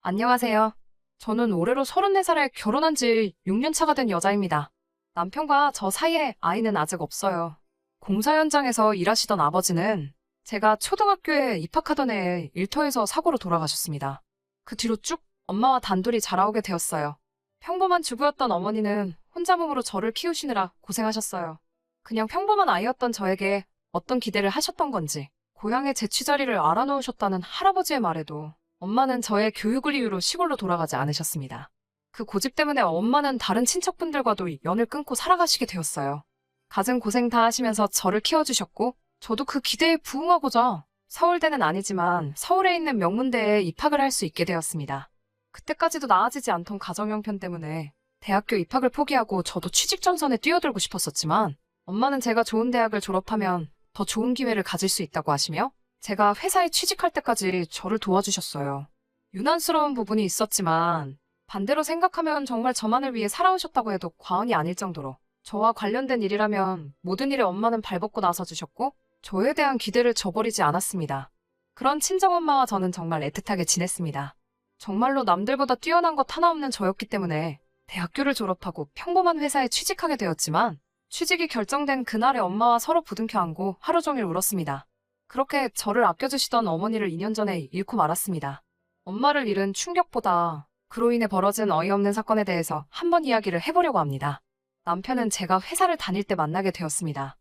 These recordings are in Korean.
안녕하세요. 저는 올해로 34살에 결혼한 지 6년 차가 된 여자입니다. 남편과 저 사이에 아이는 아직 없어요. 공사 현장에서 일하시던 아버지는 제가 초등학교에 입학하던 해에 일터에서 사고로 돌아가셨습니다. 그 뒤로 쭉 엄마와 단둘이 자라오게 되었어요. 평범한 주부였던 어머니는 혼자 몸으로 저를 키우시느라 고생하셨어요. 그냥 평범한 아이였던 저에게 어떤 기대를 하셨던 건지 고향의 재취 자리를 알아놓으셨다는 할아버지의 말에도 엄마는 저의 교육을 이유로 시골로 돌아가지 않으셨습니다. 그 고집 때문에 엄마는 다른 친척분들과도 연을 끊고 살아가시게 되었어요. 갖은 고생 다 하시면서 저를 키워주셨고 저도 그 기대에 부응하고자 서울대는 아니지만 서울에 있는 명문대에 입학을 할 수 있게 되었습니다. 그때까지도 나아지지 않던 가정 형편 때문에 대학교 입학을 포기하고 저도 취직 전선에 뛰어들고 싶었었지만 엄마는 제가 좋은 대학을 졸업하면 더 좋은 기회를 가질 수 있다고 하시며 제가 회사에 취직할 때까지 저를 도와주셨어요. 유난스러운 부분이 있었지만 반대로 생각하면 정말 저만을 위해 살아오셨다고 해도 과언이 아닐 정도로 저와 관련된 일이라면 모든 일에 엄마는 발벗고 나서주셨고 저에 대한 기대를 저버리지 않았습니다. 그런 친정엄마와 저는 정말 애틋하게 지냈습니다. 정말로 남들보다 뛰어난 것 하나 없는 저였기 때문에 대학교를 졸업하고 평범한 회사에 취직하게 되었지만 취직이 결정된 그날에 엄마와 서로 부둥켜 안고 하루 종일 울었습니다. 그렇게 저를 아껴주시던 어머니를 2년 전에 잃고 말았습니다. 엄마를 잃은 충격보다 그로 인해 벌어진 어이없는 사건에 대해서 한번 이야기를 해보려고 합니다. 남편은 제가 회사를 다닐 때 만나게 되었습니다.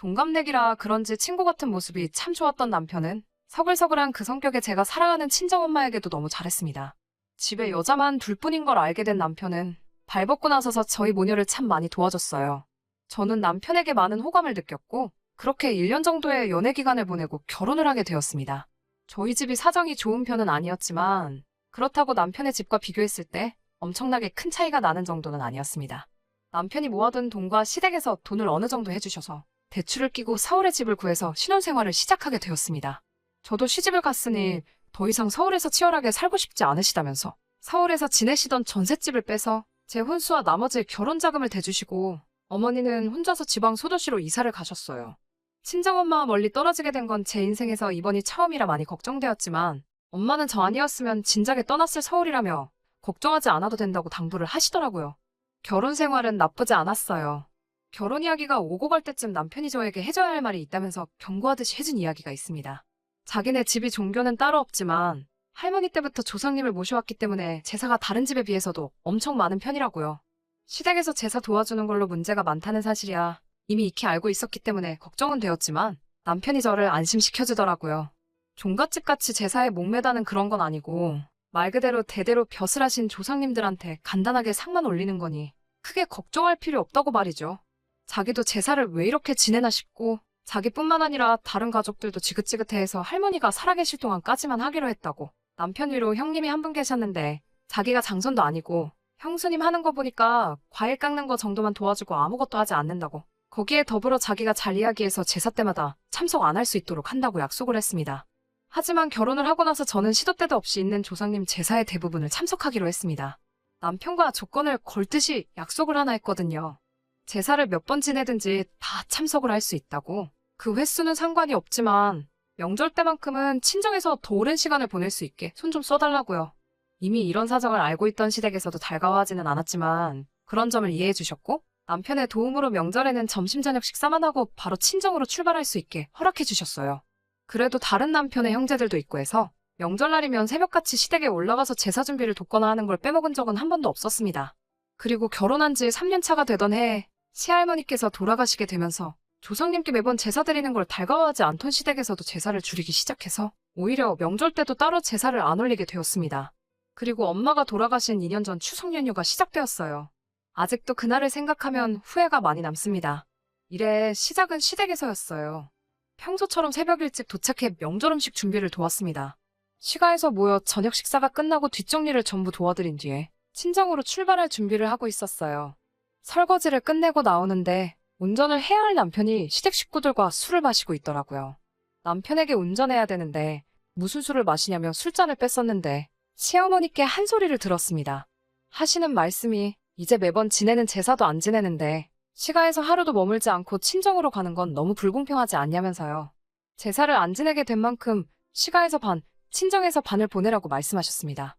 동갑내기라 그런지 친구 같은 모습이 참 좋았던 남편은 서글서글한 그 성격에 제가 사랑하는 친정엄마에게도 너무 잘했습니다. 집에 여자만 둘뿐인 걸 알게 된 남편은 발벗고 나서서 저희 모녀를 참 많이 도와줬어요. 저는 남편에게 많은 호감을 느꼈고 그렇게 1년 정도의 연애 기간을 보내고 결혼을 하게 되었습니다. 저희 집이 사정이 좋은 편은 아니었지만 그렇다고 남편의 집과 비교했을 때 엄청나게 큰 차이가 나는 정도는 아니었습니다. 남편이 모아둔 돈과 시댁에서 돈을 어느 정도 해주셔서 대출을 끼고 서울에 집을 구해서 신혼생활을 시작하게 되었습니다. 저도 시집을 갔으니 더 이상 서울에서 치열하게 살고 싶지 않으시다면서 서울에서 지내시던 전셋집을 빼서 제 혼수와 나머지 결혼 자금을 대주시고 어머니는 혼자서 지방 소도시로 이사를 가셨어요. 친정엄마와 멀리 떨어지게 된 건 제 인생에서 이번이 처음이라 많이 걱정되었지만 엄마는 저 아니었으면 진작에 떠났을 서울이라며 걱정하지 않아도 된다고 당부를 하시더라고요. 결혼 생활은 나쁘지 않았어요. 결혼 이야기가 오고 갈 때쯤 남편이 저에게 해줘야 할 말이 있다면서 경고하듯이 해준 이야기가 있습니다. 자기네 집이 종교는 따로 없지만 할머니 때부터 조상님을 모셔왔기 때문에 제사가 다른 집에 비해서도 엄청 많은 편이라고요. 시댁에서 제사 도와주는 걸로 문제가 많다는 사실이야 이미 익히 알고 있었기 때문에 걱정은 되었지만 남편이 저를 안심시켜주더라고요. 종갓집같이 제사에 목매다는 그런 건 아니고 말 그대로 대대로 벼슬 하신 조상님들한테 간단하게 상만 올리는 거니 크게 걱정할 필요 없다고 말이죠. 자기도 제사를 왜 이렇게 지내나 싶고 자기뿐만 아니라 다른 가족들도 지긋지긋해해서 할머니가 살아계실 동안까지만 하기로 했다고. 남편 위로 형님이 한 분 계셨는데 자기가 장손도 아니고 형수님 하는 거 보니까 과일 깎는 거 정도만 도와주고 아무것도 하지 않는다고. 거기에 더불어 자기가 잘 이야기해서 제사 때마다 참석 안 할 수 있도록 한다고 약속을 했습니다. 하지만 결혼을 하고 나서 저는 시도 때도 없이 있는 조상님 제사의 대부분을 참석하기로 했습니다. 남편과 조건을 걸듯이 약속을 하나 했거든요. 제사를 몇 번 지내든지 다 참석을 할 수 있다고. 그 횟수는 상관이 없지만 명절 때만큼은 친정에서 더 오랜 시간을 보낼 수 있게 손 좀 써달라고요. 이미 이런 사정을 알고 있던 시댁에서도 달가워하지는 않았지만 그런 점을 이해해 주셨고 남편의 도움으로 명절에는 점심 저녁 식사만 하고 바로 친정으로 출발할 수 있게 허락해 주셨어요. 그래도 다른 남편의 형제들도 있고 해서 명절날이면 새벽같이 시댁에 올라가서 제사 준비를 돕거나 하는 걸 빼먹은 적은 한 번도 없었습니다. 그리고 결혼한 지 3년 차가 되던 해에 시할머니께서 돌아가시게 되면서 조상님께 매번 제사 드리는 걸 달가워하지 않던 시댁에서도 제사를 줄이기 시작해서 오히려 명절 때도 따로 제사를 안 올리게 되었습니다. 그리고 엄마가 돌아가신 2년 전 추석 연휴가 시작되었어요. 아직도 그날을 생각하면 후회가 많이 남습니다. 이래 시작은 시댁에서였어요. 평소처럼 새벽 일찍 도착해 명절 음식 준비를 도왔습니다. 시가에서 모여 저녁 식사가 끝나고 뒷정리를 전부 도와드린 뒤에 친정으로 출발할 준비를 하고 있었어요. 설거지를 끝내고 나오는데 운전을 해야 할 남편이 시댁 식구들과 술을 마시고 있더라고요. 남편에게 운전해야 되는데 무슨 술을 마시냐며 술잔을 뺐었는데 시어머니께 한 소리를 들었습니다. 하시는 말씀이 이제 매번 지내는 제사도 안 지내는데 시가에서 하루도 머물지 않고 친정으로 가는 건 너무 불공평하지 않냐면서요. 제사를 안 지내게 된 만큼 시가에서 반, 친정에서 반을 보내라고 말씀하셨습니다.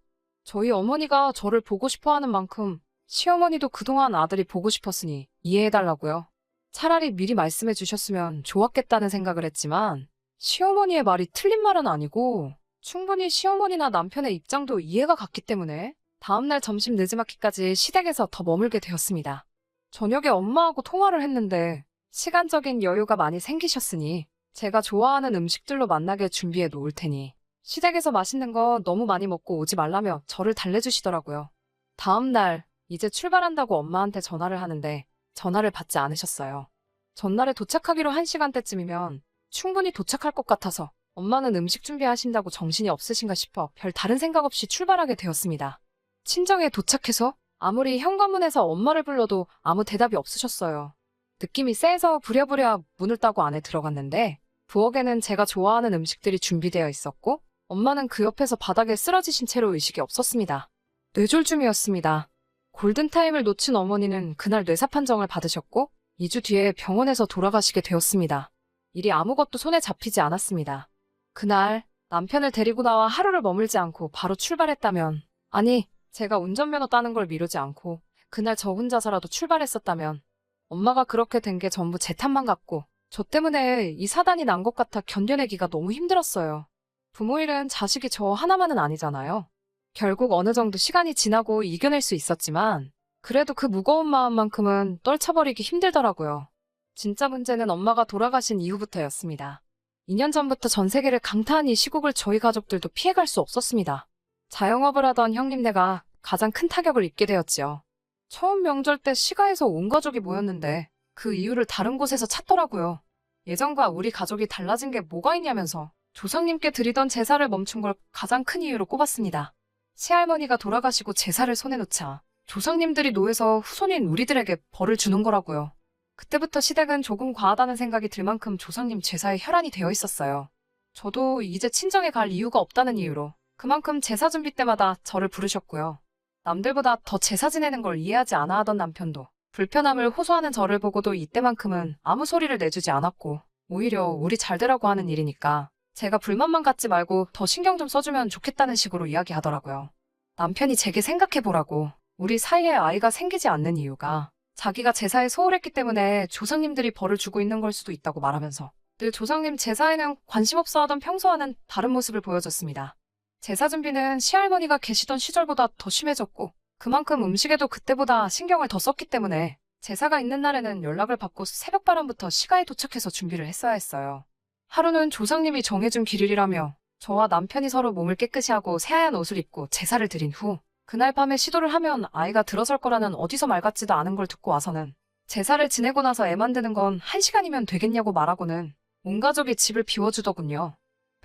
저희 어머니가 저를 보고 싶어 하는 만큼 시어머니도 그동안 아들이 보고 싶었으니 이해해달라고요. 차라리 미리 말씀해 주셨으면 좋았겠다는 생각을 했지만 시어머니의 말이 틀린 말은 아니고 충분히 시어머니나 남편의 입장도 이해가 갔기 때문에 다음날 점심 늦지막히까지 시댁에서 더 머물게 되었습니다. 저녁에 엄마하고 통화를 했는데 시간적인 여유가 많이 생기셨으니 제가 좋아하는 음식들로 만나게 준비해 놓을 테니 시댁에서 맛있는 거 너무 많이 먹고 오지 말라며 저를 달래주시더라고요. 다음날 이제 출발한다고 엄마한테 전화를 하는데 전화를 받지 않으셨어요. 전날에 도착하기로 1시간대쯤이면 충분히 도착할 것 같아서 엄마는 음식 준비하신다고 정신이 없으신가 싶어 별 다른 생각 없이 출발하게 되었습니다. 친정에 도착해서 아무리 현관문에서 엄마를 불러도 아무 대답이 없으셨어요. 느낌이 쎄해서 부랴부랴 문을 따고 안에 들어갔는데 부엌에는 제가 좋아하는 음식들이 준비되어 있었고 엄마는 그 옆에서 바닥에 쓰러지신 채로 의식이 없었습니다. 뇌졸중이었습니다. 골든타임을 놓친 어머니는 그날 뇌사 판정을 받으셨고 2주 뒤에 병원에서 돌아가시게 되었습니다. 일이 아무것도 손에 잡히지 않았습니다. 그날 남편을 데리고 나와 하루를 머물지 않고 바로 출발했다면, 아니 제가 운전면허 따는 걸 미루지 않고 그날 저 혼자서라도 출발했었다면 엄마가 그렇게 된 게 전부 제 탓만 같고 저 때문에 이 사단이 난 것 같아 견뎌내기가 너무 힘들었어요. 부모 일은 자식이 저 하나만은 아니잖아요. 결국 어느 정도 시간이 지나고 이겨낼 수 있었지만 그래도 그 무거운 마음만큼은 떨쳐버리기 힘들더라고요. 진짜 문제는 엄마가 돌아가신 이후부터였습니다. 2년 전부터 전 세계를 강타한 이 시국을 저희 가족들도 피해갈 수 없었습니다. 자영업을 하던 형님네가 가장 큰 타격을 입게 되었지요. 처음 명절 때 시가에서 온 가족이 모였는데 그 이유를 다른 곳에서 찾더라고요. 예전과 우리 가족이 달라진 게 뭐가 있냐면서 조상님께 드리던 제사를 멈춘 걸 가장 큰 이유로 꼽았습니다. 시할머니가 돌아가시고 제사를 손에 놓자 조상님들이 노해서 후손인 우리들에게 벌을 주는 거라고요. 그때부터 시댁은 조금 과하다는 생각이 들 만큼 조상님 제사에 혈안이 되어 있었어요. 저도 이제 친정에 갈 이유가 없다는 이유로 그만큼 제사 준비 때마다 저를 부르셨고요. 남들보다 더 제사 지내는 걸 이해하지 않아 하던 남편도 불편함을 호소하는 저를 보고도 이때만큼은 아무 소리를 내주지 않았고 오히려 우리 잘 되라고 하는 일이니까 제가 불만만 갖지 말고 더 신경 좀 써주면 좋겠다는 식으로 이야기하더라고요. 남편이 제게 생각해보라고 우리 사이에 아이가 생기지 않는 이유가 자기가 제사에 소홀했기 때문에 조상님들이 벌을 주고 있는 걸 수도 있다고 말하면서 늘 조상님 제사에는 관심 없어 하던 평소와는 다른 모습을 보여줬습니다. 제사 준비는 시할머니가 계시던 시절보다 더 심해졌고 그만큼 음식에도 그때보다 신경을 더 썼기 때문에 제사가 있는 날에는 연락을 받고 새벽바람부터 시가에 도착해서 준비를 했어야 했어요. 하루는 조상님이 정해준 길일이라며 저와 남편이 서로 몸을 깨끗이 하고 새하얀 옷을 입고 제사를 드린 후 그날 밤에 시도를 하면 아이가 들어설 거라는 어디서 말 같지도 않은 걸 듣고 와서는 제사를 지내고 나서 애 만드는 건 1시간이면 되겠냐고 말하고는 온 가족이 집을 비워주더군요.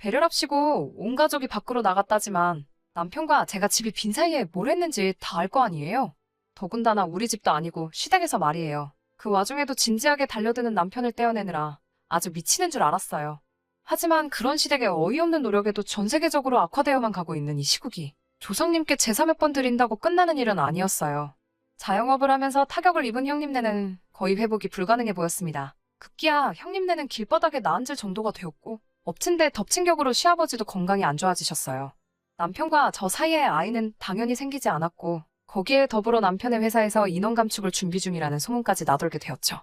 배려랍시고 온 가족이 밖으로 나갔다지만 남편과 제가 집이 빈 사이에 뭘 했는지 다 알 거 아니에요. 더군다나 우리 집도 아니고 시댁에서 말이에요. 그 와중에도 진지하게 달려드는 남편을 떼어내느라 아주 미치는 줄 알았어요. 하지만 그런 시댁의 어이없는 노력에도 전 세계적으로 악화되어만 가고 있는 이 시국이 조상님께 제사 몇 번 드린다고 끝나는 일은 아니었어요. 자영업을 하면서 타격을 입은 형님네는 거의 회복이 불가능해 보였습니다. 급기야 형님네는 길바닥에 나앉을 정도가 되었고 엎친 데 덮친 격으로 시아버지도 건강이 안 좋아지셨어요. 남편과 저 사이에 아이는 당연히 생기지 않았고 거기에 더불어 남편의 회사에서 인원 감축을 준비 중이라는 소문까지 나돌게 되었죠.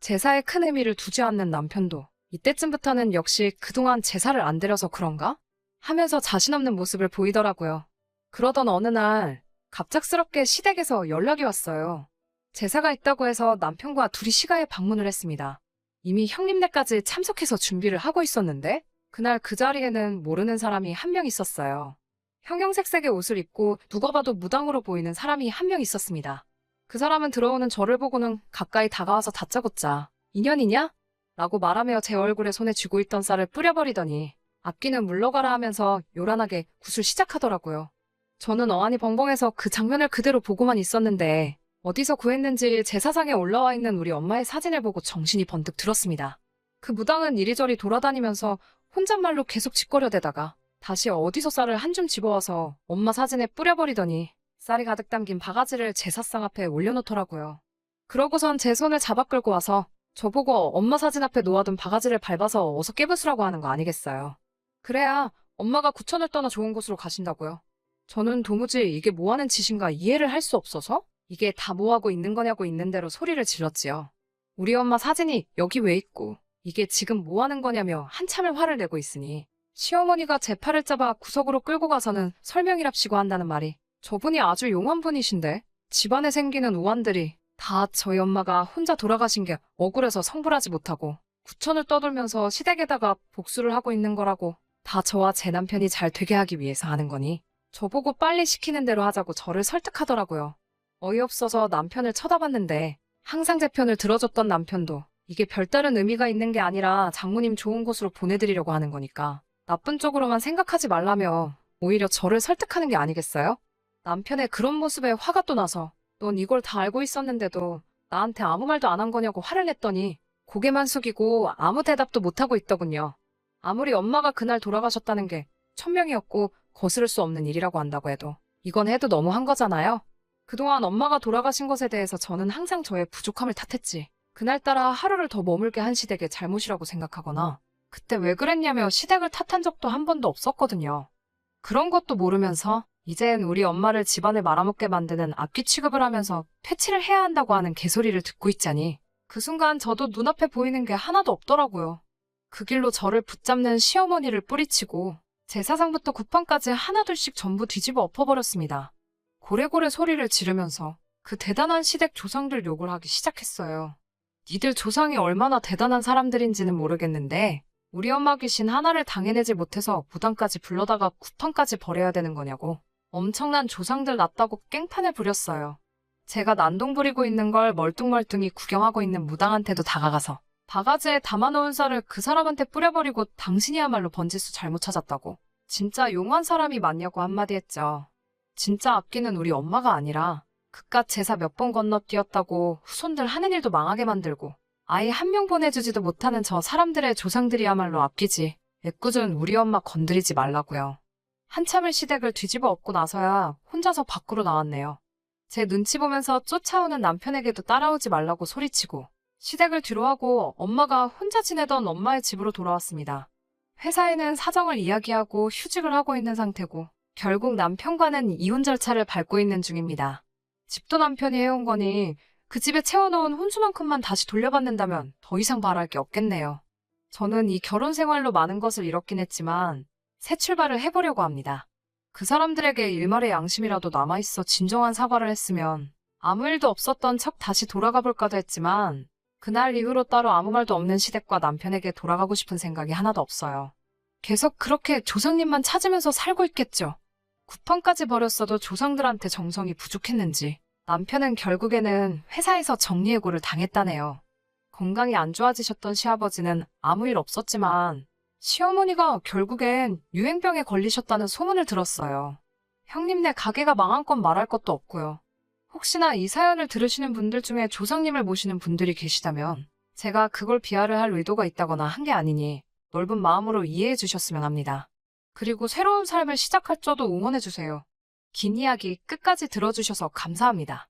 제사에 큰 의미를 두지 않는 남편도 이때쯤부터는 역시 그동안 제사를 안 드려서 그런가? 하면서 자신 없는 모습을 보이더라고요. 그러던 어느 날 갑작스럽게 시댁에서 연락이 왔어요. 제사가 있다고 해서 남편과 둘이 시가에 방문을 했습니다. 이미 형님네까지 참석해서 준비를 하고 있었는데 그날 그 자리에는 모르는 사람이 한 명 있었어요. 형형색색의 옷을 입고 누가 봐도 무당으로 보이는 사람이 한 명 있었습니다. 그 사람은 들어오는 저를 보고는 가까이 다가와서 다짜고짜 인연이냐? 라고 말하며 제 얼굴에 손에 쥐고 있던 쌀을 뿌려버리더니 앞귀는 물러가라 하면서 요란하게 굿을 시작하더라고요. 저는 어안이 벙벙해서 그 장면을 그대로 보고만 있었는데 어디서 구했는지 제사상에 올라와 있는 우리 엄마의 사진을 보고 정신이 번뜩 들었습니다. 그 무당은 이리저리 돌아다니면서 혼잣말로 계속 짓거려대다가 다시 어디서 쌀을 한 줌 집어와서 엄마 사진에 뿌려버리더니 쌀이 가득 담긴 바가지를 제사상 앞에 올려놓더라고요. 그러고선 제 손을 잡아 끌고 와서 저보고 엄마 사진 앞에 놓아둔 바가지를 밟아서 어서 깨부수라고 하는 거 아니겠어요. 그래야 엄마가 구천을 떠나 좋은 곳으로 가신다고요. 저는 도무지 이게 뭐 하는 짓인가 이해를 할 수 없어서 이게 다 뭐 하고 있는 거냐고 있는 대로 소리를 질렀지요. 우리 엄마 사진이 여기 왜 있고 이게 지금 뭐 하는 거냐며 한참을 화를 내고 있으니 시어머니가 제 팔을 잡아 구석으로 끌고 가서는 설명이랍시고 한다는 말이 저분이 아주 용한 분이신데 집안에 생기는 우환들이 다 저희 엄마가 혼자 돌아가신 게 억울해서 성불하지 못하고 구천을 떠돌면서 시댁에다가 복수를 하고 있는 거라고 다 저와 제 남편이 잘 되게 하기 위해서 하는 거니 저보고 빨리 시키는 대로 하자고 저를 설득하더라고요. 어이없어서 남편을 쳐다봤는데 항상 제 편을 들어줬던 남편도 이게 별다른 의미가 있는 게 아니라 장모님 좋은 곳으로 보내드리려고 하는 거니까 나쁜 쪽으로만 생각하지 말라며 오히려 저를 설득하는 게 아니겠어요? 남편의 그런 모습에 화가 또 나서 넌 이걸 다 알고 있었는데도 나한테 아무 말도 안 한 거냐고 화를 냈더니 고개만 숙이고 아무 대답도 못하고 있더군요. 아무리 엄마가 그날 돌아가셨다는 게 천명이었고 거스를 수 없는 일이라고 한다고 해도 이건 해도 너무한 거잖아요. 그동안 엄마가 돌아가신 것에 대해서 저는 항상 저의 부족함을 탓했지. 그날따라 하루를 더 머물게 한 시댁의 잘못이라고 생각하거나 그때 왜 그랬냐며 시댁을 탓한 적도 한 번도 없었거든요. 그런 것도 모르면서 이젠 우리 엄마를 집안에 말아먹게 만드는 악귀 취급을 하면서 퇴치를 해야 한다고 하는 개소리를 듣고 있자니 그 순간 저도 눈앞에 보이는 게 하나도 없더라고요. 그 길로 저를 붙잡는 시어머니를 뿌리치고 제사상부터 구판까지 하나둘씩 전부 뒤집어 엎어버렸습니다. 고래고래 소리를 지르면서 그 대단한 시댁 조상들 욕을 하기 시작했어요. 니들 조상이 얼마나 대단한 사람들인지는 모르겠는데 우리 엄마 귀신 하나를 당해내지 못해서 무당까지 불러다가 구판까지 버려야 되는 거냐고 엄청난 조상들 났다고 깽판을 부렸어요. 제가 난동 부리고 있는 걸 멀뚱멀뚱히 구경하고 있는 무당한테도 다가가서 바가지에 담아놓은 쌀을 그 사람한테 뿌려버리고 당신이야말로 번지수 잘못 찾았다고 진짜 용한 사람이 맞냐고 한마디 했죠. 진짜 악귀는 우리 엄마가 아니라 그깟 제사 몇 번 건너뛰었다고 후손들 하는 일도 망하게 만들고 아예 한 명 보내주지도 못하는 저 사람들의 조상들이야말로 악귀지. 애꿎은 우리 엄마 건드리지 말라고요. 한참을 시댁을 뒤집어 엎고 나서야 혼자서 밖으로 나왔네요. 제 눈치 보면서 쫓아오는 남편에게도 따라오지 말라고 소리치고 시댁을 뒤로하고 엄마가 혼자 지내던 엄마의 집으로 돌아왔습니다. 회사에는 사정을 이야기하고 휴직을 하고 있는 상태고 결국 남편과는 이혼 절차를 밟고 있는 중입니다. 집도 남편이 해온 거니 그 집에 채워놓은 혼수만큼만 다시 돌려받는다면 더 이상 바랄 게 없겠네요. 저는 이 결혼 생활로 많은 것을 잃었긴 했지만 새 출발을 해보려고 합니다. 그 사람들에게 일말의 양심이라도 남아있어 진정한 사과를 했으면 아무 일도 없었던 척 다시 돌아가 볼까도 했지만 그날 이후로 따로 아무 말도 없는 시댁과 남편에게 돌아가고 싶은 생각이 하나도 없어요. 계속 그렇게 조상님만 찾으면서 살고 있겠죠. 구판까지 버렸어도 조상들한테 정성이 부족했는지 남편은 결국에는 회사에서 정리해고를 당했다네요. 건강이 안 좋아지셨던 시아버지는 아무 일 없었지만 시어머니가 결국엔 유행병에 걸리셨다는 소문을 들었어요. 형님네 가게가 망한 건 말할 것도 없고요. 혹시나 이 사연을 들으시는 분들 중에 조상님을 모시는 분들이 계시다면 제가 그걸 비하를 할 의도가 있다거나 한 게 아니니 넓은 마음으로 이해해 주셨으면 합니다. 그리고 새로운 삶을 시작할 저도 응원해 주세요. 긴 이야기 끝까지 들어주셔서 감사합니다.